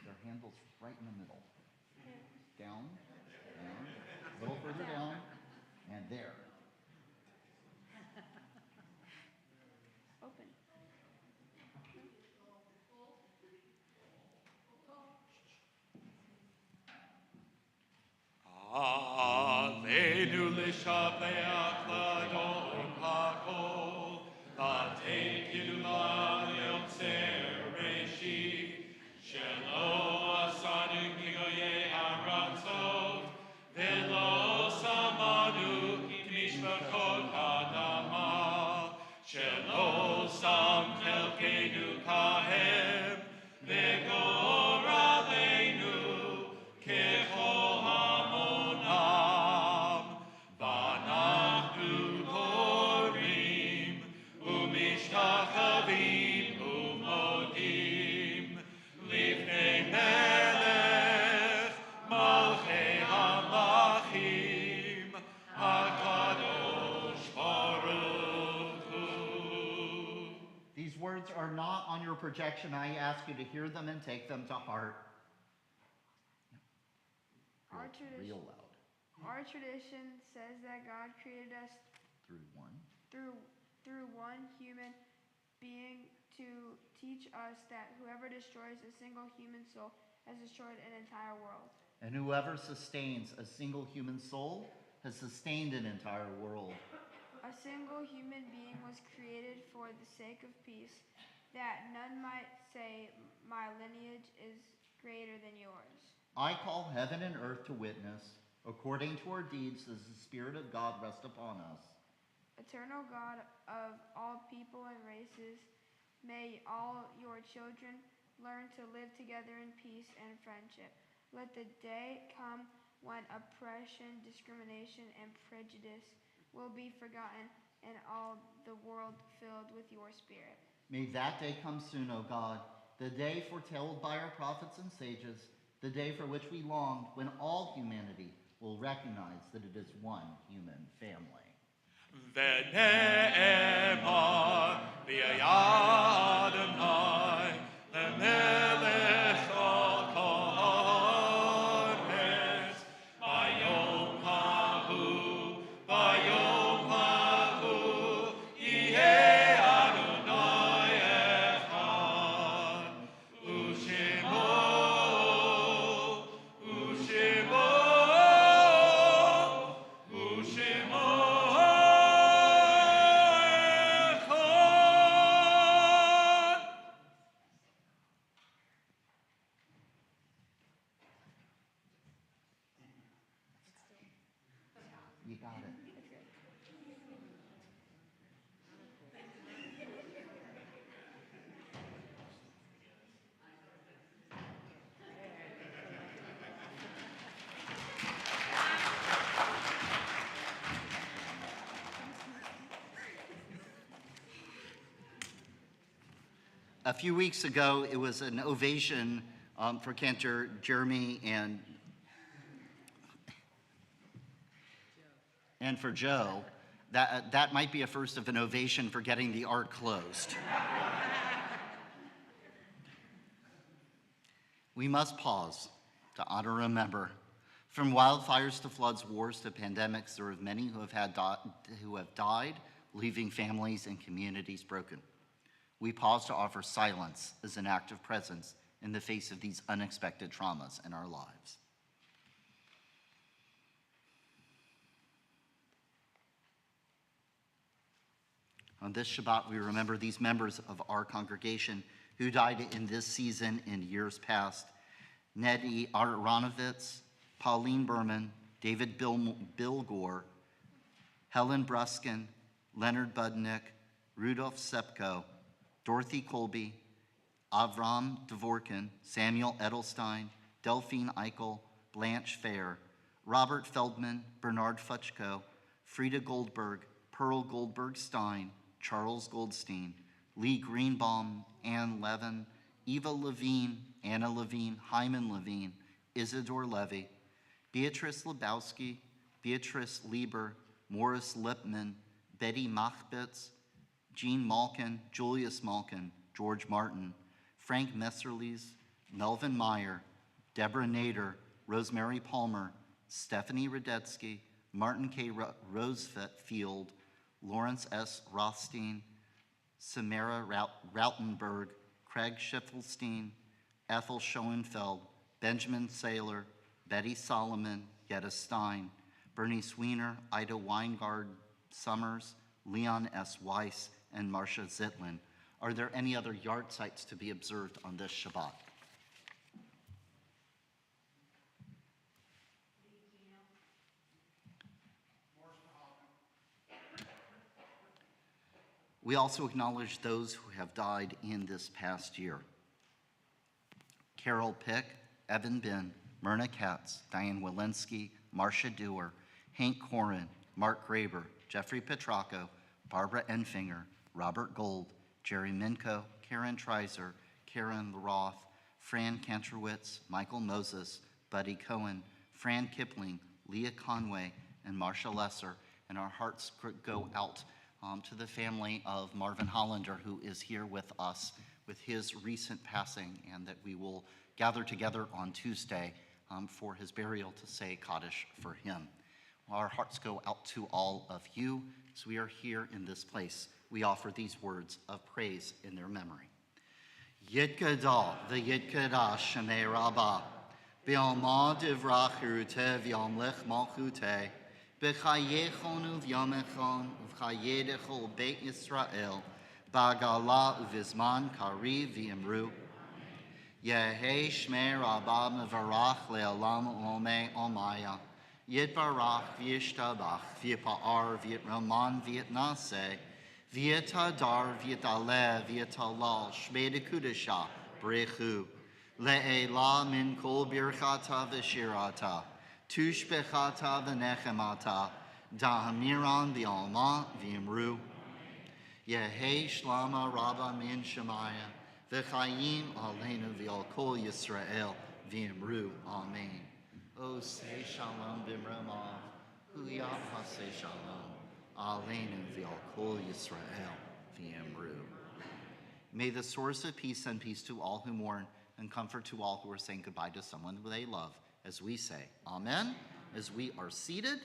Their handle's right in the middle. Down, down, a little further down, and there. Open. Aleinu l'shabeach l'adon hakol, l'teikinu l'yotzer reshit, shelo asanu kigoye haratzot, velo samanu mishpachot hadama, shelo sam chelkeinu kahem, v'gor aleinu kechol hamonam, v'anachnu korim, umishtachavim umodim, lifnei melech malchei hamlachim, hakadosh baruch hu. These words are not on your projection. I ask you to hear them and take them to heart. Our Real tradition, loud. our tradition says that God created us Through one. through one human being to teach us that whoever destroys a single human soul has destroyed an entire world. And whoever sustains a single human soul has sustained an entire world. A single human being was created for the sake of peace, that none might say, "My lineage is greater than yours." I call heaven and earth to witness, according to our deeds, as the Spirit of God rest upon us. Eternal God of all people and races, may all your children learn to live together in peace and friendship. Let the day come when oppression, discrimination, and prejudice will be forgotten and all the world filled with your spirit. May that day come soon, O God, the day foretold by our prophets and sages, the day for which we longed, when all humanity will recognize that it is one human family. V'ne'emar v'yad Adonai lemelech al kol haaretz bayom hahu yihei Adonai echad u'shemo You got it. A few weeks ago, it was an ovation for Cantor Jeremy and for Joe. That might be a first of an ovation for getting the ark closed. We must pause to honor and remember. From wildfires to floods, wars to pandemics, there are many who have died, leaving families and communities broken. We pause to offer silence as an act of presence in the face of these unexpected traumas in our lives. On this Shabbat, we remember these members of our congregation who died in this season in years past. Ned Aronovitz, Pauline Berman, David Bilgore, Helen Bruskin, Leonard Budnick, Rudolf Sepko, Dorothy Colby, Avram Dvorkin, Samuel Edelstein, Delphine Eichel, Blanche Fair, Robert Feldman, Bernard Futchko, Frida Goldberg, Pearl Goldberg Stein, Charles Goldstein, Lee Greenbaum, Ann Levin, Eva Levine, Anna Levine, Hyman Levine, Isidore Levy, Beatrice Lebowski, Beatrice Lieber, Morris Lipman, Betty Machbitz, Jean Malkin, Julius Malkin, George Martin, Frank Messerles, Melvin Meyer, Deborah Nader, Rosemary Palmer, Stephanie Radetsky, Martin K. Rosefield, Lawrence S. Rothstein, Samara Rautenberg, Craig Schiffelstein, Ethel Schoenfeld, Benjamin Saylor, Betty Solomon, Yetta Stein, Bernice Weiner, Ida Weingard Summers, Leon S. Weiss, and Marcia Zitlin. Are there any other yard sites to be observed on this Shabbat? We also acknowledge those who have died in this past year. Carol Pick, Evan Bin, Myrna Katz, Diane Walensky, Marcia Dewar, Hank Corin, Mark Graber, Jeffrey Petracco, Barbara Enfinger, Robert Gold, Jerry Minko, Karen Treiser, Karen Roth, Fran Kantrowitz, Michael Moses, Buddy Cohen, Fran Kipling, Leah Conway, and Marcia Lesser. And our hearts go out to the family of Marvin Hollander, who is here with us with his recent passing, and that we will gather together on Tuesday for his burial to say Kaddish for him. Our hearts go out to all of you as we are here in this place. We offer these words of praise in their memory. Yitgadal v'yitgadash shemei rabbah, b'alma divrach iruteh v'yamlech malchuteh, b'chayechon uv'yamechon uv'chayedechol beit Yisrael, b'agala uv'izman kari v'yimru. Yehei shmei rabbah mevarach le'olam olmei omaya, yitbarach v'yishtabach v'yipa'ar v'yitraman v'yitnaseh, v'yitadar v'yitaleh v'yitalal shmei dekudesha brechu, le'ela min kol birchata v'shirata, tushbechata v'nechemata, da'amiran v'alma v'imru. Yehei shlama rabba min shemaya, v'chayim aleinu v'al kol Yisrael v'imru. Amen. O say shalom b'mromav, huyah haseh shalom, aleinu v'al kol Yisrael v'imru. May the source of peace send peace to all who mourn and comfort to all who are saying goodbye to someone who they love, as we say amen, as we are seated.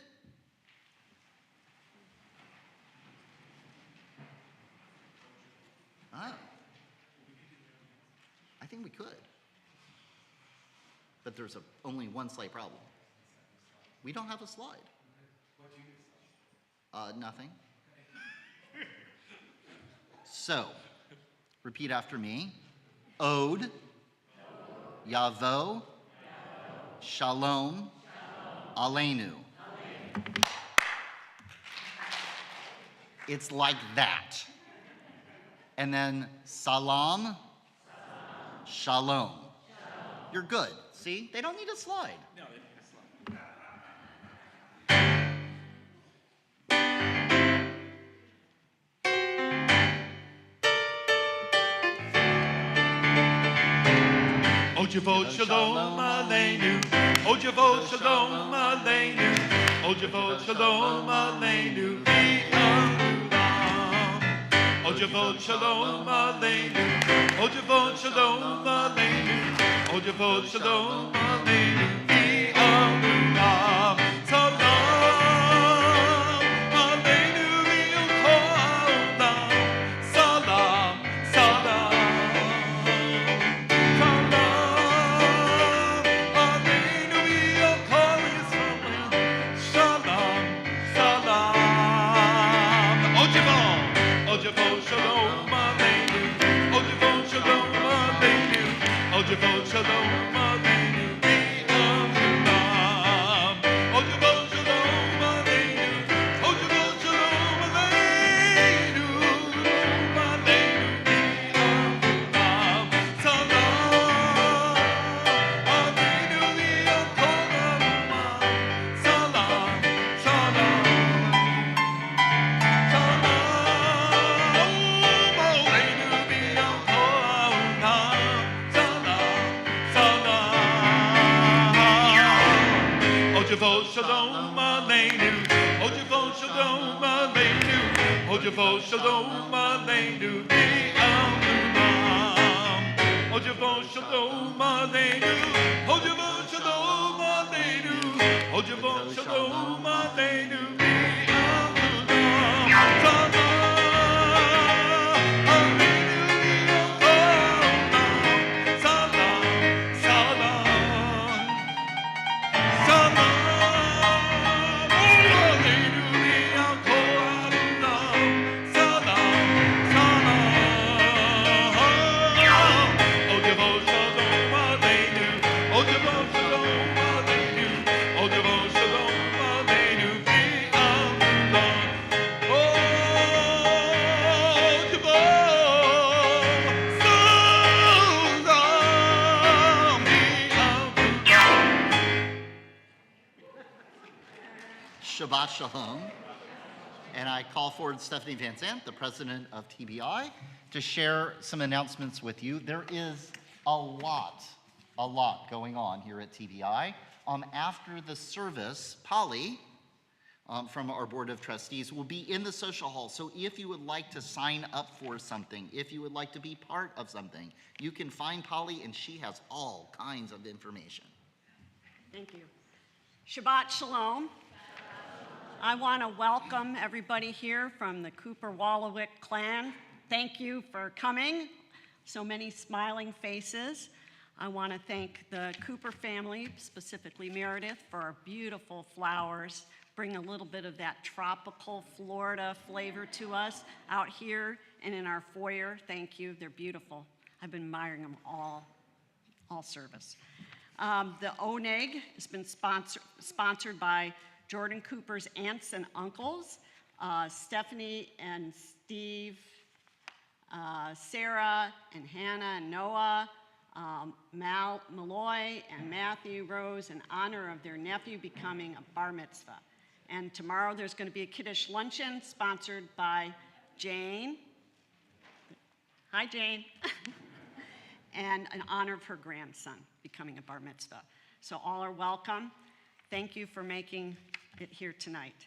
I think we could. But there's only one slight problem. We don't have a slide. Nothing. So, repeat after me. Od, Yavo, Shalom, Aleinu. It's like that. And then Salam, Shalom. You're good. See, they don't need a slide. No, they need a slide. Ojevot shalom aleinu, Ojevot shalom aleinu, Ojevot shalom aleinu, v'amulam. Ojevot shalom aleinu, Ojevot shalom aleinu, Ojavo Shalom Aleinu V'Amunah Salam Aleinu V'Kol Olam Salam Salam Salam Aleinu V'Kol Yisrael Shalom Salam Ojavo Shalom Aleinu Ojavo Shalom Aleinu Ojavo Shalom Aleinu V'Amunah Ojavo Shalom Aleinu Ojavo Shalom Aleinu V'Amunah Salam Aleinu V'Kol Olam Salam Salam Ojavo Shalom Aleinu, Ojavo Shalom Aleinu, Ojavo Shalom Aleinu, V'Amunah. Ojavo Shalom Aleinu, Ojavo Shalom Aleinu, Ojavo Shalom Aleinu, V'Amunah. Salam Aleinu V'Olam, Salam Salam. Shabbat Shalom. And I call forward Stephanie Van Zandt, the president of TBI, to share some announcements with you. There is a lot going on here at TBI. After the service, Polly from our board of trustees will be in the social hall. So if you would like to sign up for something, if you would like to be part of something, you can find Polly, and she has all kinds of information. Thank you. Shabbat Shalom. I want to welcome everybody here from the Cooper-Wallowik clan. Thank you for coming. So many smiling faces. I want to thank the Cooper family, specifically Meredith, for our beautiful flowers. Bring a little bit of that tropical Florida flavor to us out here and in our foyer. Thank you. They're beautiful. I've been admiring them all service. The Oneg has been sponsored by Jordan Cooper's aunts and uncles, Stephanie and Steve, Sarah and Hannah and Noah, Malloy and Matthew Rose in honor of their nephew becoming a bar mitzvah. And tomorrow there's going to be a Kiddush luncheon sponsored by Jane. Hi, Jane. And in honor of her grandson becoming a bar mitzvah. So all are welcome. Thank you for making it here tonight.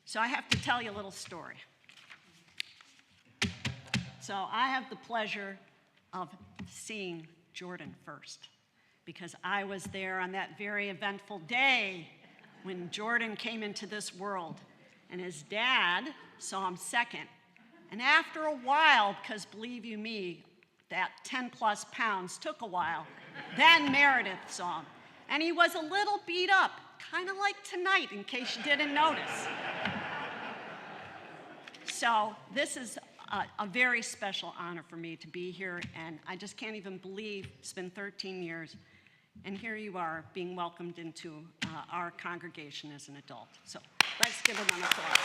So I have to tell you a little story. So I have the pleasure of seeing Jordan first, because I was there on that very eventful day when Jordan came into this world, and his dad saw him second. And after a while, because believe you me, that 10 plus pounds took a while, then Meredith saw him. And he was a little beat up, kind of like tonight, in case you didn't notice. So this is a very special honor for me to be here, and I just can't even believe it's been 13 years, and here you are being welcomed into our congregation as an adult. So let's give him an applause.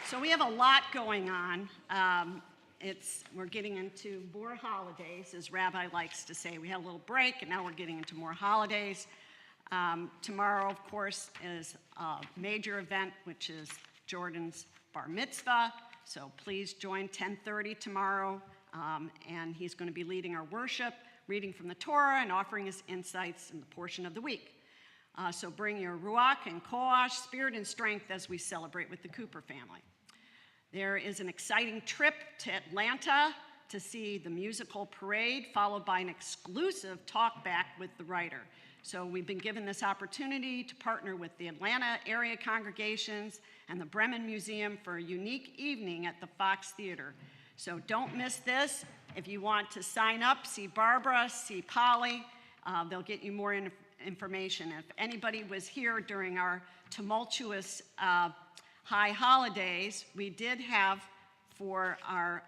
So we have a lot going on. We're getting into more holidays, as Rabbi likes to say. We had a little break, and now we're getting into more holidays. Tomorrow, of course, is a major event, which is Jordan's bar mitzvah. So please join 10:30 tomorrow, and he's going to be leading our worship, reading from the Torah, and offering us insights in the portion of the week. So bring your ruach and koach, spirit and strength, as we celebrate with the Cooper family. There is an exciting trip to Atlanta to see the musical parade, followed by an exclusive talk back with the writer. So we've been given this opportunity to partner with the Atlanta area congregations and the Bremen Museum for a unique evening at the Fox Theater. So don't miss this. If you want to sign up, see Barbara, see Polly, they'll get you more information. If anybody was here during our tumultuous high holidays, we did have for our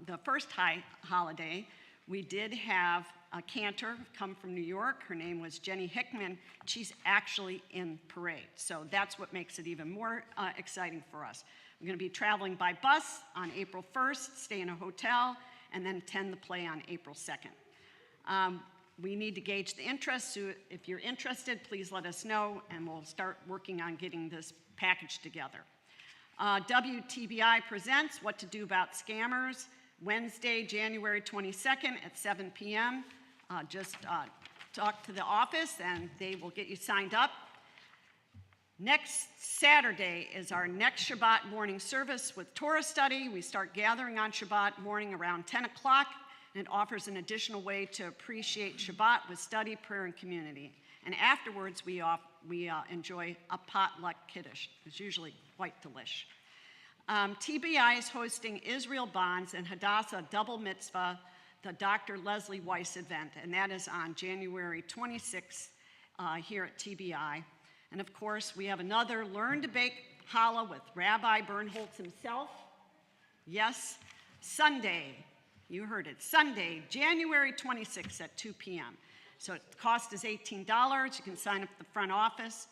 the first high holiday, we did have a cantor come from New York. Her name was Jenny Hickman. She's actually in parade. So that's what makes it even more exciting for us. We're going to be traveling by bus on April 1st, stay in a hotel, and then attend the play on April 2nd. We need to gauge the interest, so if you're interested, please let us know, and we'll start working on getting this package together. WTBI presents What to Do About Scammers, Wednesday, January 22nd at 7 p.m. Just talk to the office and they will get you signed up. Next Saturday is our next Shabbat morning service with Torah study. We start gathering on Shabbat morning around 10 o'clock, and it offers an additional way to appreciate Shabbat with study, prayer, and community. And afterwards, we enjoy a potluck kiddush. It's usually quite delish. TBI is hosting Israel Bonds and Hadassah Double Mitzvah, the Dr. Leslie Weiss event, and that is on January 26th here at TBI. And of course, we have another Learn to Bake challah with Rabbi Bernholtz himself. Yes, Sunday, you heard it, Sunday, January 26th at 2 p.m. So the cost is $18. You can sign up at the front office.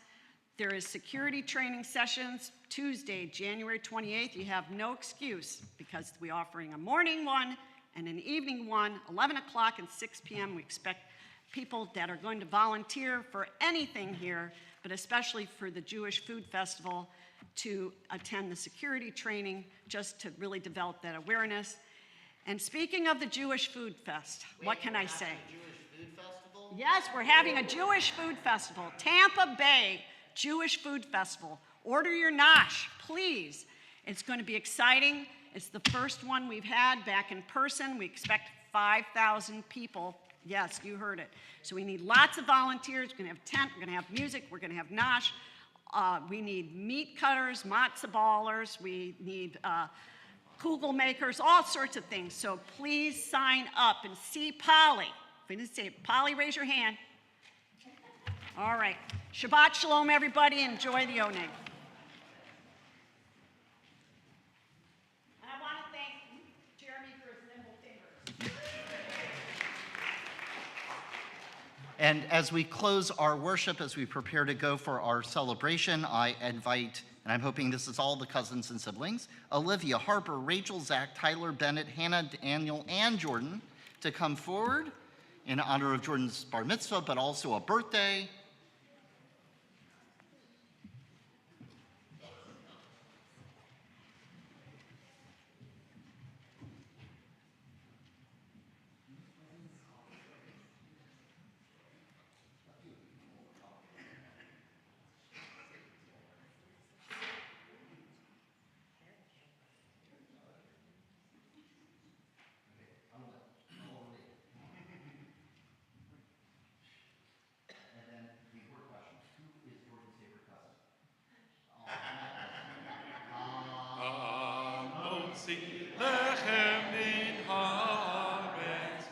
There is security training sessions Tuesday, January 28th. You have no excuse because we're offering a morning one and an evening one, 11 o'clock and 6 p.m. We expect people that are going to volunteer for anything here, but especially for the Jewish Food Festival, to attend the security training just to really develop that awareness. And speaking of the Jewish Food Fest, what can I say? Jewish Food Festival? Yes, we're having a Jewish Food Festival, Tampa Bay Jewish Food Festival. Order your nosh, please. It's going to be exciting. It's the first one we've had back in person. We expect 5,000 people. Yes, you heard it. So we need lots of volunteers. We're going to have tent, we're going to have music, we're going to have nosh. We need meat cutters, matzah ballers, we need kugel makers, all sorts of things. So please sign up and see Polly. If I didn't say it, Polly, raise your hand. All right. Shabbat Shalom, everybody. Enjoy the oneg. And I want to thank Jeremy for his nimble fingers. And as we close our worship, as we prepare to go for our celebration, I invite, and I'm hoping this is all the cousins and siblings, Olivia, Harper, Rachel, Zach, Tyler, Bennett, Hannah, Daniel, and Jordan to come forward in honor of Jordan's bar mitzvah, but also a birthday. Motzi lechem in haaretz.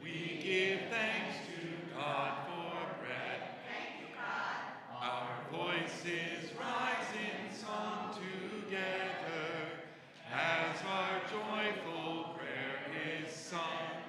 We give thanks to God for bread. Thank you, God. Our voices rise in song together as our joyful prayer is sung.